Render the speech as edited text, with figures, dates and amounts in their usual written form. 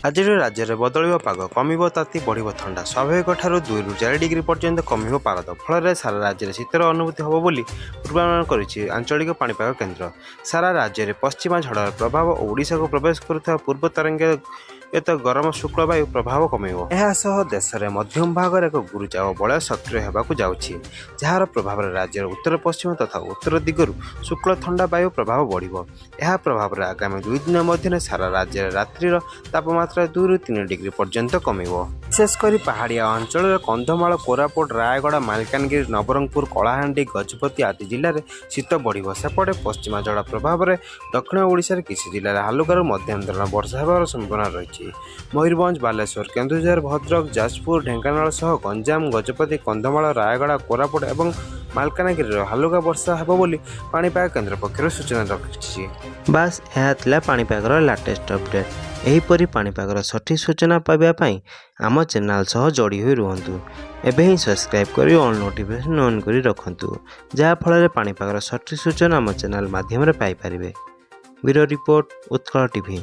आज राज्य में बदल पाग कम ताती बढ़ ठंडा स्वाभाविक ठार 2 ରୁ 4 डिग्री पर्यंत कम पारद फल सारा राज्य में शीतर अनुभूति हम बोली पूर्वानुमान कर आंचलिक पाणीपाग केन्द्र। सारा राज्य में पश्चिमा झड़र प्रभाव और ओडिशा को प्रवेश करुवा पूर्व तरंग गरम शुक्ल वायु प्रभाव कमेब। यह देश में मध्यम भाग एक गुरुचाप बलय सक्रिय होगाकू जाउछि, जार प्रभाव राज्यर उत्तर पश्चिम तथा उत्तर दिगरु शुक्ल ठंडा वायु प्रभाव बढ़िबो। यह प्रभाव आगामी 2 दिन मध्य सारा राज्य रात्रि तापमात्रा 2 ରୁ 3 डिग्री पर्यंत कमिबो। विशेषकर पहाड़िया अंचल कंधमाल, कोरापुट, रायगड़, मालकानगिरी, नवरंगपुर, कलाहांडी, गजपति आदि जिले में शीत बढ़िबो। सेपटे पश्चिमा झड़ प्रभाव में दक्षिण ओडिशार किछि जिले में हालुकारू मध्यम धरण वर्षा होबार संभावना रही। मयूरभंज, बालेश्वर, केन्दुझर, भद्रक, जाजपुर, ढेंकानाल सह गंजाम, गजपति, कंधमाल, रायगड़, कोरापुट और मालकानगिरी हालुका वर्षा हेबो बोली पाणीपाग केन्द्र पक्षर सूचना रखिछि। बास यह थिला पाणीपागर लाटेस्ट अपडेट। एहीपरि पाणीपागर सठिक सूचना पाइबा आम चैनल सह जोड़ी हुई रुहंतु। एबे ही सब्सक्राइब करी ऑल नोटिफिकेशन ऑन करी रखंतु, जहा फल पाणीपागर सठिक सूचना आम चैनल माध्यम रे पाई परिबे। Bureau report, Utkala TV.